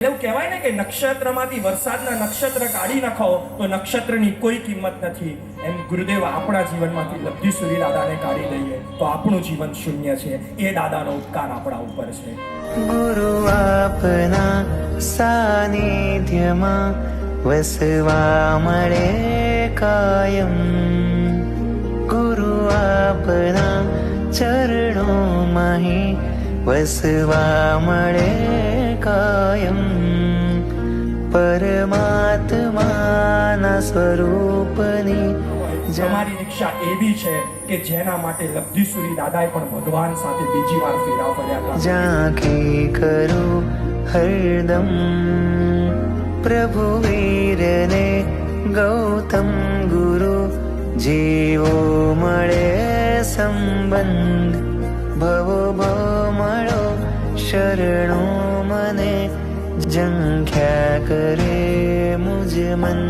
એવું કહેવાય ને કે નક્ષત્રમાંથી વરસાદના નક્ષત્ર કાઢી નાખો તો નક્ષત્રની કોઈ કિંમત નથી. એમ ગુરુદેવ આપણા જીવનમાંથી લબ્ધિ સુરી દાદાને કાઢી દઈએ તો આપણું જીવન શૂન્ય છે. એ દાદાનો ઉપકાર આપણા ઉપર છે. ગુરુ આપના સાનિધ્યમાં વસવા મળે કાયમ. ગુરુ આપના ચરણોમાં વસવા મળે કાયમ. પરમાત્માના સ્વરૂપની તમારી દીક્ષા એવી છે કે જેના માટે લબ્ધિસુરી દાદાએ પણ ભગવાન સાથે બીજી વાર ફેરા ફર્યા હતા. ઝાંખી કરું હરદમ પ્રભુ વીરને ગૌતમ ગુરુ જીવો મળે સંબંધ. ભવો ભવ મળો શરણો મને ઝંખ્યા કરે મુજ મન.